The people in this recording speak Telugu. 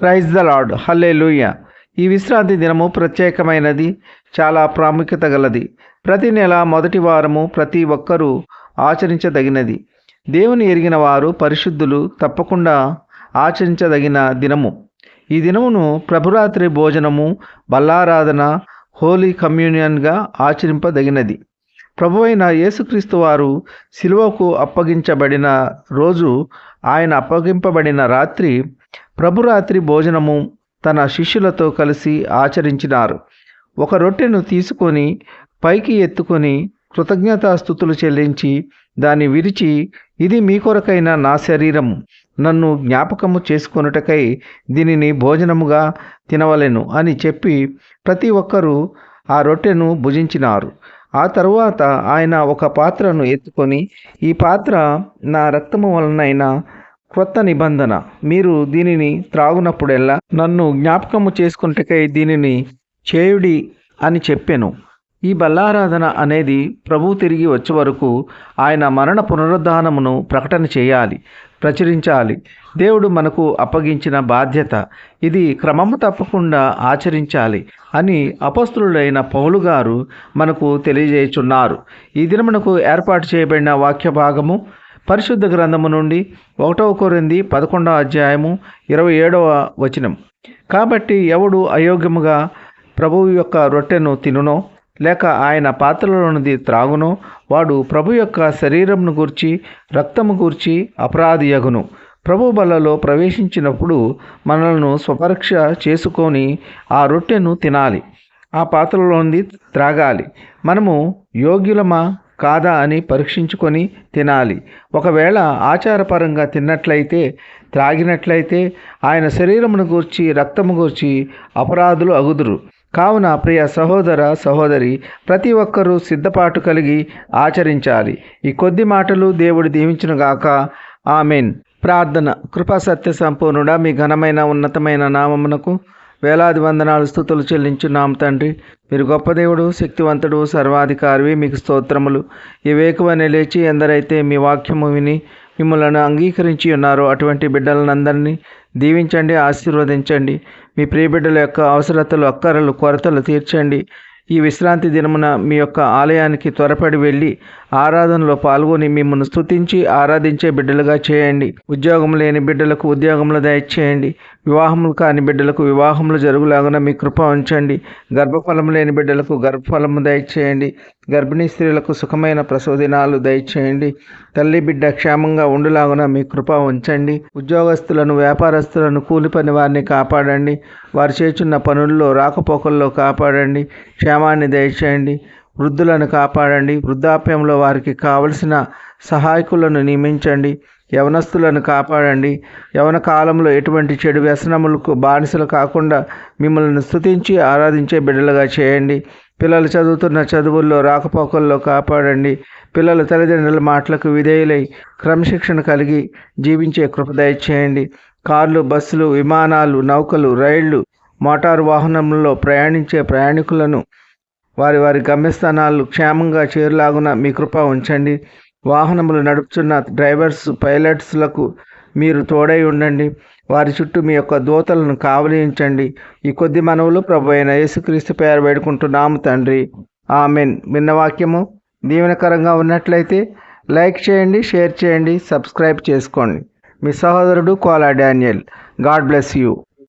ప్రైజ్ ద లార్డ్, హల్లెలూయా. ఈ విశ్రాంతి దినము ప్రత్యేకమైనది, చాలా ప్రాముఖ్యత గలది. ప్రతి నెల మొదటి వారము ప్రతి ఒక్కరూ ఆచరించదగినది. దేవుని ఎరిగిన వారు పరిశుద్ధులు తప్పకుండా ఆచరించదగిన దినము. ఈ దినమును ప్రభురాత్రి భోజనము, బల్లారాధన, హోలీ కమ్యూనియన్గా ఆచరింపదగినది. ప్రభువైన యేసుక్రీస్తు వారు శిలువకు అప్పగించబడిన రోజు, ఆయన అప్పగింపబడిన రాత్రి ప్రభురాత్రి భోజనము తన శిష్యులతో కలిసి ఆచరించినారు. ఒక రొట్టెను తీసుకొని పైకి ఎత్తుకొని కృతజ్ఞతాస్తుతులు చెల్లించి దాన్ని విరిచి, ఇది మీ కొరకైన నా శరీరము, నన్ను జ్ఞాపకము చేసుకొనుటకై దీనిని భోజనముగా తినవలెను అని చెప్పి ప్రతి ఒక్కరూ ఆ రొట్టెను భుజించినారు. ఆ తరువాత ఆయన ఒక పాత్రను ఎత్తుకొని, ఈ పాత్ర నా రక్తము వలనైన క్రొత్త నిబంధన, మీరు దీనిని త్రాగునప్పుడెల్లా నన్ను జ్ఞాపకము చేసుకున్నటకై దీనిని చేయుడి అని చెప్పెను. ఈ బల్లారాధన అనేది ప్రభువు తిరిగి వచ్చే వరకు ఆయన మరణ పునరుద్ధానమును ప్రకటన చేయాలి, ప్రచురించాలి. దేవుడు మనకు అప్పగించిన బాధ్యత ఇది. క్రమము తప్పకుండా ఆచరించాలి అని అపొస్తలుడైన పౌలు గారు మనకు తెలియజేయుచున్నారు. ఈ దినమునకు ఏర్పాటు చేయబడిన వాక్య భాగము పరిశుద్ధ గ్రంథము నుండి 1 కొరింథీ 11 27 కాబట్టి ఎవడు అయోగ్యముగా ప్రభువు యొక్క రొట్టెను తినునో లేక ఆయన పాత్రలోనిది త్రాగునో వాడు ప్రభు యొక్క శరీరమును గూర్చి రక్తము గూర్చి అపరాధియగును. ప్రభు బలలో ప్రవేశించినప్పుడు మనలను స్వపరీక్ష చేసుకొని ఆ రొట్టెను తినాలి, ఆ పాత్రలోనిది త్రాగాలి. మనము యోగ్యులమా కాదా అని పరీక్షించుకొని తినాలి. ఒకవేళ ఆచారపరంగా తిన్నట్లయితే, త్రాగినట్లయితే ఆయన శరీరమును గూర్చి రక్తము గూర్చి అపరాధులు అగుదురు. కావున ప్రియ సహోదర సహోదరి, ప్రతి ఒక్కరూ సిద్ధపాటు కలిగి ఆచరించాలి. ఈ కొద్ది మాటలు దేవుడు దీవించునుగాక. ఆమెన్. ప్రార్థన. కృపా సత్య సంపూర్ణుడా, మీ ఘనమైన ఉన్నతమైన నామమునకు వేలాది వందనాలు స్తుతులు చెల్లించున్నాం తండ్రి. మీరు గొప్ప దేవుడు, శక్తివంతుడు, సర్వాధికారివి. మీకు స్తోత్రములు. ఈ వేకువనే లేచి ఎందరైతే మీ వాక్యము విని మిమ్మల్ని అంగీకరించి ఉన్నారో అటువంటి బిడ్డలందరినీ దీవించండి, ఆశీర్వదించండి. మీ ప్రియ బిడ్డల యొక్క అవసరతలు, అక్కరలు, కొరతలు తీర్చండి. ఈ విశ్రాంతి దినమున మీ యొక్క ఆలయానికి త్వరపడి వెళ్ళి ఆరాధనలో పాల్గొని మిమ్మల్ని స్తుతించి ఆరాధించే బిడ్డలుగా చేయండి. ఉద్యోగం లేని బిడ్డలకు ఉద్యోగములు దయచేయండి. వివాహములు కాని బిడ్డలకు వివాహములు జరుగులాగున మీ కృప ఉంచండి. గర్భఫలము లేని బిడ్డలకు గర్భఫలము దయచేయండి. గర్భిణీ స్త్రీలకు సుఖమైన ప్రసవ దినాలు దయచేయండి. తల్లి బిడ్డ క్షేమంగా ఉండులాగున మీ కృప ఉంచండి. ఉద్యోగస్తులను, వ్యాపారస్తులను, కూలి పని వారిని కాపాడండి. వారు చేస్తున్న పనుల్లో, రాకపోకల్లో కాపాడండి. క్షేమాన్ని దయచేయండి. వృద్ధులను కాపాడండి. వృద్ధాప్యంలో వారికి కావలసిన సహాయకులను నియమించండి. యవనస్తులను కాపాడండి. యవన కాలంలో ఎటువంటి చెడు వ్యసనములకు బానిసలు కాకుండా మిమ్మల్ని స్తుతించి ఆరాధించే బిడ్డలుగా చేయండి. పిల్లలు చదువుతున్న చదువుల్లో, రాకపోకల్లో కాపాడండి. పిల్లల తల్లిదండ్రుల మాటలకు విధేయులై క్రమశిక్షణ కలిగి జీవించే కృప దయచేయండి. కార్లు, బస్సులు, విమానాలు, నౌకలు, రైళ్లు, మోటారు వాహనంలో ప్రయాణించే ప్రయాణికులను వారి వారి గమ్యస్థానాలు క్షేమంగా చేరులాగున మీ కృప ఉంచండి. వాహనములు నడుపుతున్న డ్రైవర్స్, పైలట్స్లకు మీరు తోడై ఉండండి. వారి చుట్టూ మీ యొక్క దూతలను కావలించండి. ఈ కొద్ది మనవులు ప్రభు అయిన యేసుక్రీస్తు పేరు వేడుకుంటున్నాము తండ్రి. ఆమెన్. విన్న వాక్యము దీవెనకరంగా ఉన్నట్లయితే లైక్ చేయండి, షేర్ చేయండి, సబ్స్క్రైబ్ చేసుకోండి. మీ సహోదరుడు Kola Daniel. God bless you.